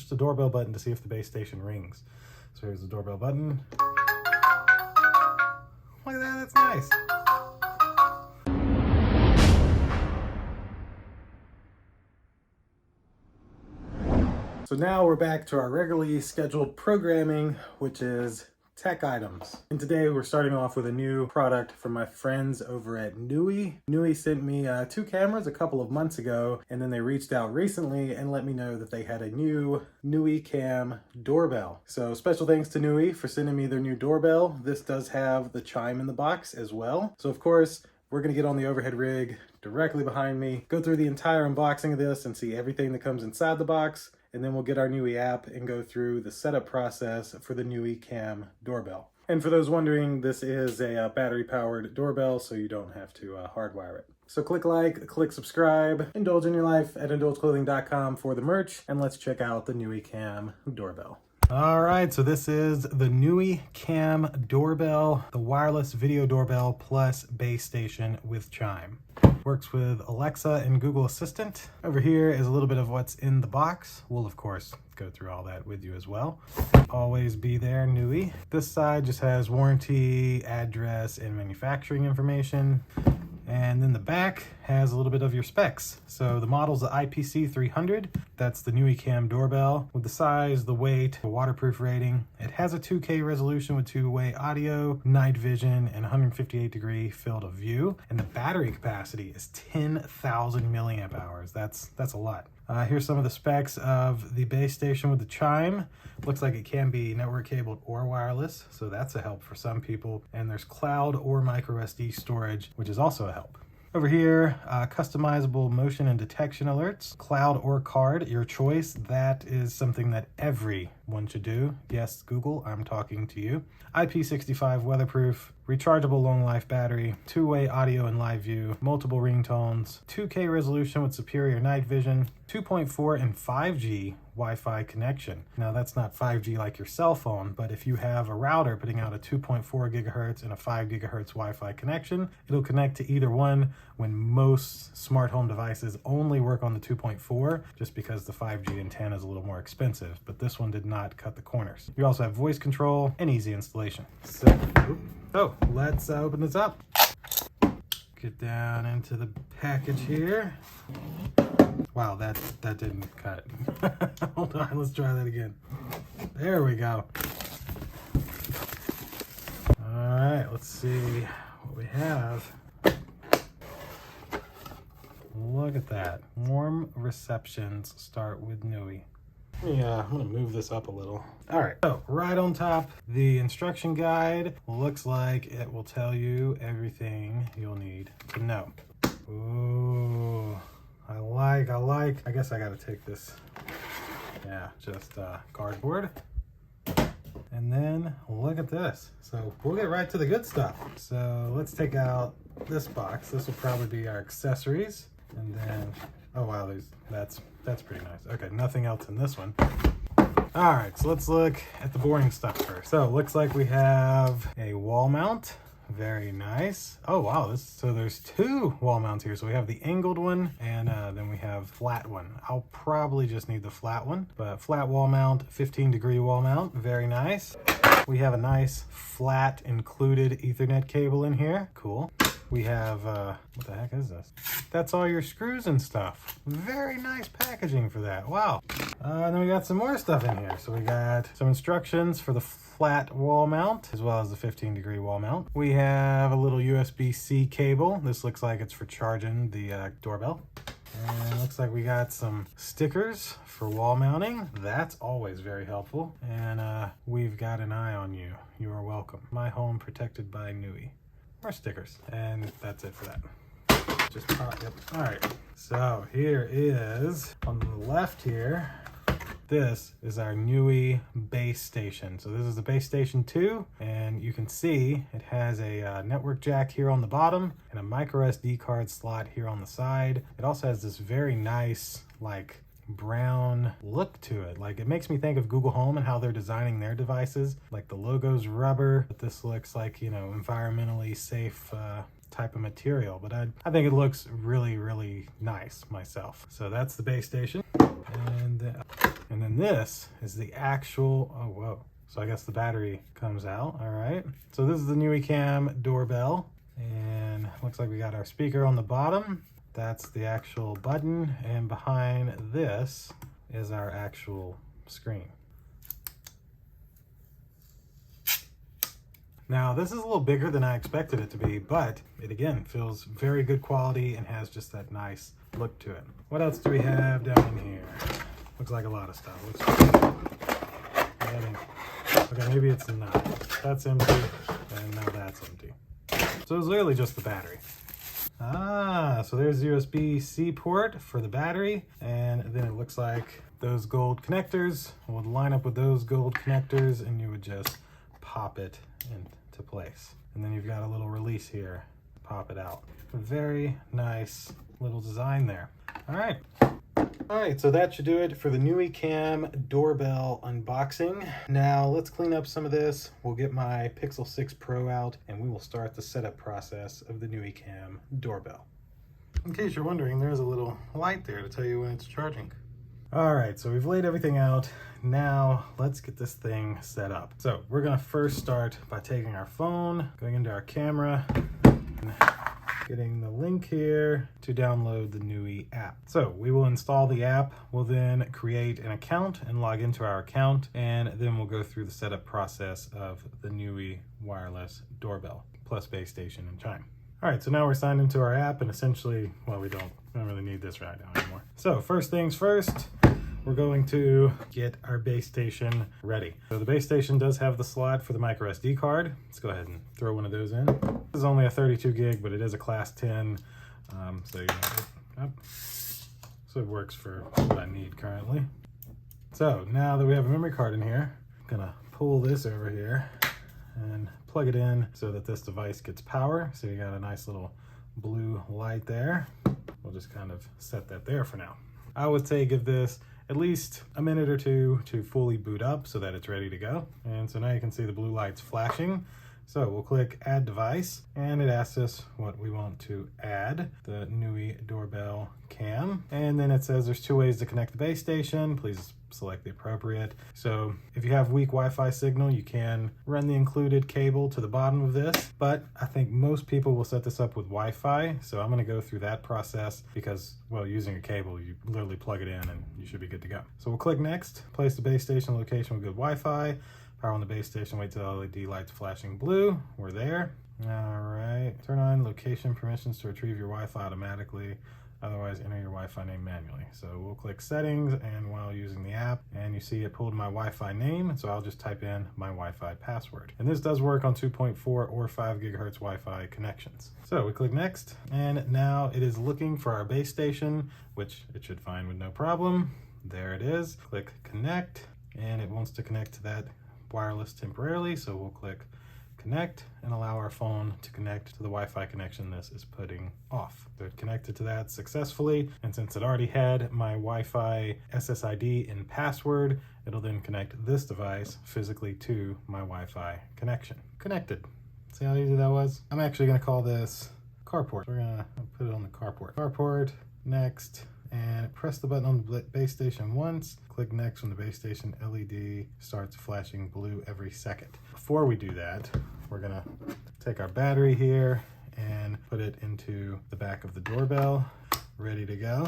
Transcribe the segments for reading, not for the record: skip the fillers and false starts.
push the doorbell button to see if the base station rings. So here's the doorbell button. Look at that, that's nice. So now we're back to our regularly scheduled programming, which is tech items. And today we're starting off with a new product from my friends over at Nooie. Nooie sent me 2 cameras a couple of months ago, and then they reached out recently and let me know that they had a new Nooie Cam Doorbell. So special thanks to Nooie for sending me their new doorbell. This does have the chime in the box as well. So of course, we're gonna get on the overhead rig directly behind me, go through the entire unboxing of this and see everything that comes inside the box. And then we'll get our Nooie app and go through the setup process for the Nooie Cam Doorbell. And for those wondering, this is a battery-powered doorbell, so you don't have to hardwire it. So click like, click subscribe, indulge in your life at indulgeclothing.com for the merch, and let's check out the Nooie Cam Doorbell. All right, so this is the Nooie Cam Doorbell, the wireless video doorbell plus base station with chime. Works with Alexa and Google Assistant. Over here is a little bit of what's in the box. We'll of course go through all that with you as well. Always be there, Nooie. This side just has warranty, address, and manufacturing information. And then the back has a little bit of your specs. So the model's the IPC 300. That's the Nooie Cam Doorbell with the size, the weight, the waterproof rating. It has a 2K resolution with 2-way audio, night vision, and 158-degree field of view. And the battery capacity is 10,000 milliamp hours. That's a lot. Here's some of the specs of the base station with the chime. Looks like it can be network cabled or wireless, so that's a help for some people. And there's cloud or micro SD storage, which is also a help. Over here, customizable motion and detection alerts, cloud or card, your choice. That is something that everyone should do. Yes, Google, I'm talking to you. IP65 weatherproof, rechargeable long life battery, 2-way audio and live view, multiple ringtones, 2K resolution with superior night vision, 2.4 and 5G Wi-Fi connection. Now that's not 5G like your cell phone, but if you have a router putting out a 2.4 gigahertz and a 5 gigahertz Wi-Fi connection, it'll connect to either one when most smart home devices only work on the 2.4 just because the 5G antenna is a little more expensive, but this one did not cut the corners. You also have voice control and easy installation. So let's open this up. Get down into the package here. Wow, that didn't cut. Hold on, let's try that again. There we go. All right, let's see what we have. Look at that. Warm receptions start with Nooie. Yeah, I'm gonna move this up a little. All right, so right on top, the instruction guide looks like it will tell you everything you'll need to know. Ooh, I like. I guess I gotta take this. Yeah, just cardboard. And then look at this. So we'll get right to the good stuff. So let's take out this box. This will probably be our accessories. And then, oh wow, that's pretty nice. Okay, nothing else in this one. All right, so let's look at the boring stuff first. So it looks like we have a wall mount. Very nice. Oh wow, so there's 2 wall mounts here. So we have the angled one and then we have flat one. I'll probably just need the flat one, but flat wall mount, 15-degree wall mount. Very nice. We have a nice flat included Ethernet cable in here. Cool. We have, what the heck is this? That's all your screws and stuff. Very nice packaging for that. Wow. And then we got some more stuff in here. So we got some instructions for the flat wall mount, as well as the 15-degree wall mount. We have a little USB-C cable. This looks like it's for charging the doorbell. And it looks like we got some stickers for wall mounting. That's always very helpful. And we've got an eye on you. You are welcome. My home protected by Nooie. More stickers. And that's it for that. Just pop, yep. All right. So here is, on the left here, this is our Nooie base station. So this is the base station 2, and you can see it has a network jack here on the bottom and a micro SD card slot here on the side. It also has this very nice, like, brown look to it. Like, it makes me think of Google Home and how they're designing their devices. Like, the logo's rubber, but this looks like, you know, environmentally safe type of material. But I think it looks really, really nice myself. So that's the base station. And And then this is the actual, oh, whoa. So I guess the battery comes out, all right. So this is the Nooie Cam Doorbell, and looks like we got our speaker on the bottom. That's the actual button, and behind this is our actual screen. Now this is a little bigger than I expected it to be, but it again feels very good quality and has just that nice look to it. What else do we have down in here? Looks like a lot of stuff. Okay, maybe it's not. That's empty, and now that's empty. So it's literally just the battery. Ah, so there's the USB-C port for the battery, and then it looks like those gold connectors would line up with those gold connectors, and you would just pop it into place. And then you've got a little release here, pop it out. Very nice little design there. All right, so that should do it for the Nooie Cam Doorbell unboxing. Now let's clean up some of this. We'll get my Pixel 6 Pro out, and we will start the setup process of the Nooie Cam Doorbell. In case you're wondering, there's a little light there to tell you when it's charging. All right, so we've laid everything out. Now let's get this thing set up. So we're gonna first start by taking our phone, going into our camera, and getting the link here to download the Nooie app. So we will install the app. We'll then create an account and log into our account, and then we'll go through the setup process of the Nooie wireless doorbell plus base station and chime. All right, so now we're signed into our app, and essentially, well, we don't really need this right now anymore. So first things first, we're going to get our base station ready. So the base station does have the slot for the micro SD card. Let's go ahead and throw one of those in. This is only a 32 gig, but it is a class 10. So it works for what I need currently. So now that we have a memory card in here, I'm gonna pull this over here and plug it in so that this device gets power. So you got a nice little blue light there. We'll just kind of set that there for now. I would say give this at least a minute or two to fully boot up so that it's ready to go. And so now you can see the blue lights flashing. So we'll click add device, and it asks us what we want to add, the Nooie Doorbell Cam. And then it says there's two ways to connect the base station. Please select the appropriate. So if you have weak Wi-Fi signal, you can run the included cable to the bottom of this, but I think most people will set this up with Wi-Fi. So I'm gonna go through that process because, well, using a cable, you literally plug it in and you should be good to go. So we'll click next, place the base station location with good Wi-Fi, power on the base station, wait till the LED lights flashing blue. We're there. All right, turn on location permissions to retrieve your Wi-Fi automatically. Otherwise, enter your Wi-Fi name manually. So we'll click settings, and while using the app, and you see it pulled my Wi-Fi name, so I'll just type in my Wi-Fi password. And this does work on 2.4 or 5 gigahertz Wi-Fi connections. So we click next, and now it is looking for our base station, which it should find with no problem. There it is. Click connect, and it wants to connect to that wireless temporarily, so we'll click connect and allow our phone to connect to the Wi-Fi connection this is putting off. So it connected to that successfully, and since it already had my Wi-Fi SSID and password, it'll then connect this device physically to my Wi-Fi connection. Connected. See how easy that was? I'm actually going to call this carport. We're going to put it on the carport. Carport, next, and press the button on the base station once. Click next when the base station LED starts flashing blue every second. Before we do that, we're gonna take our battery here and put it into the back of the doorbell, ready to go.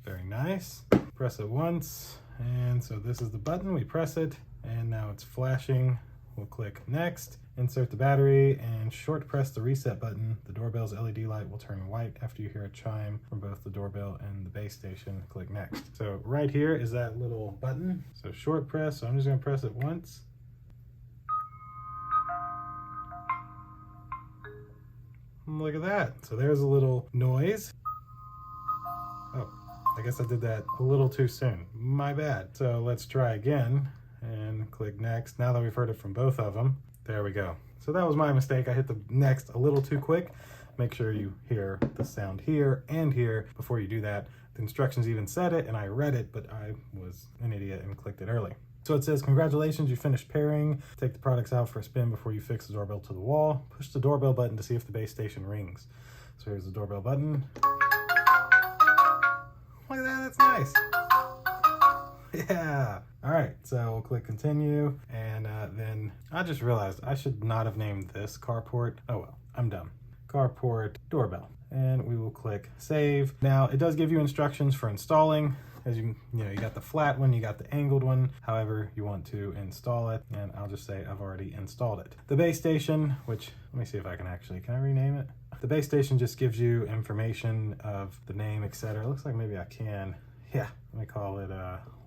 Very nice. Press it once, and so this is the button. We press it, and now it's flashing. We'll click next, insert the battery, and short press the reset button. The doorbell's LED light will turn white after you hear a chime from both the doorbell and the base station. Click next. So right here is that little button. So short press, so I'm just gonna press it once. And look at that. So there's a little noise. Oh, I guess I did that a little too soon. My bad. So let's try again and click next. Now that we've heard it from both of them, there we go. So that was my mistake. I hit the next a little too quick. Make sure you hear the sound here and here before you do that. The instructions even said it and I read it, but I was an idiot and clicked it early. So it says, congratulations, you finished pairing. Take the products out for a spin before you fix the doorbell to the wall. Push the doorbell button to see if the base station rings. So here's the doorbell button. Look at that, that's nice. Yeah. All right, so we'll click continue, and then I just realized I should not have named this carport. Oh well, I'm dumb. Carport doorbell, and we will click save. Now it does give you instructions for installing. As you got the flat one, you got the angled one, however you want to install it, and I'll just say I've already installed it. The base station, which, let me see if I can I rename it? The base station just gives you information of the name, etc. Looks like maybe I can. Yeah, let me call it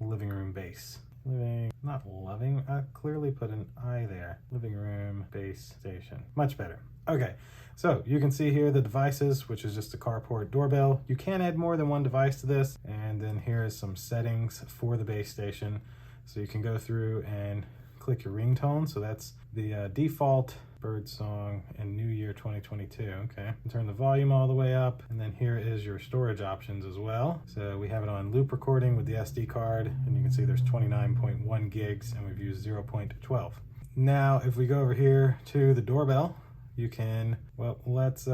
living room base. Not loving, I clearly put an I there. Living room base station, much better. Okay, so you can see here the devices, which is just a carport doorbell. You can add more than one device to this, and then here is some settings for the base station. So you can go through and click your ringtone. So that's the default bird song and New Year 2022. Okay, turn the volume all the way up, and then here is your storage options as well. So we have it on loop recording with the SD card, and you can see there's 29.1 gigs, and we've used 0.12. Now if we go over here to the doorbell, you can, well, let's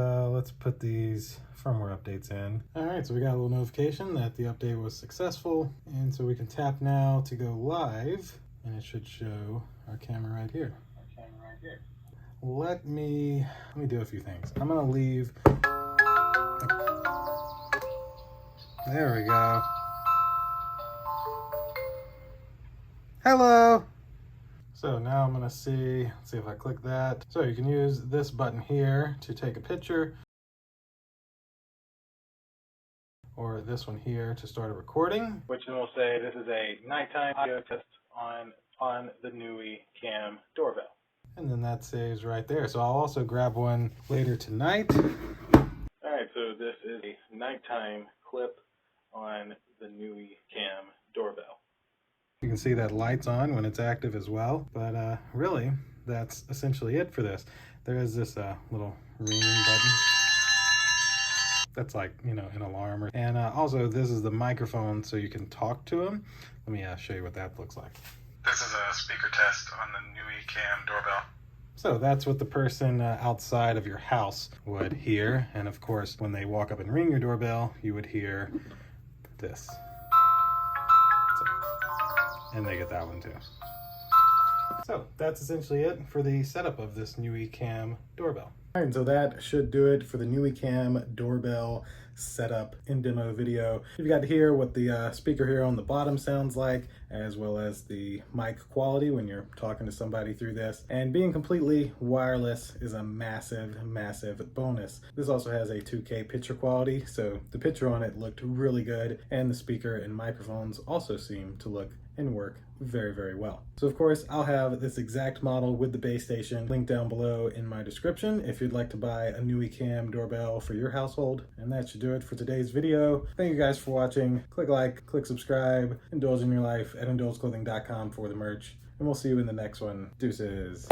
put these firmware updates in. All right, so we got a little notification that the update was successful, and so we can tap now to go live, and it should show our camera right here. Let me do a few things. I'm gonna leave. There we go. Hello. So now I'm gonna see if I click that. So you can use this button here to take a picture, or this one here to start a recording, which then will say this is a nighttime audio test on the Nooie Cam Doorbell. And then that saves right there. So I'll also grab one later tonight. All right, so this is a nighttime clip on the Nooie Cam Doorbell. You can see that light's on when it's active as well, but really, that's essentially it for this. There is this little ring button. That's like, an alarm. And also, this is the microphone, so you can talk to them. Let me show you what that looks like. This is a speaker test on the Nooie Cam Doorbell. So that's what the person outside of your house would hear. And of course, when they walk up and ring your doorbell, you would hear this. And they get that one too. So that's essentially it for the setup of this Nooie Cam Doorbell. All right, so that should do it for the Nooie Cam Doorbell setup in demo video. You've got to hear what the speaker here on the bottom sounds like, as well as the mic quality when you're talking to somebody through this. And being completely wireless is a massive, massive bonus. This also has a 2K picture quality, so the picture on it looked really good, and the speaker and microphones also seem to look and work very, very well. So of course, I'll have this exact model with the base station linked down below in my description if you'd like to buy a Nooie Cam Doorbell for your household. And that should do it for today's video. Thank you guys for watching. Click like, click subscribe, indulge in your life at indulgeclothing.com for the merch. And we'll see you in the next one. Deuces.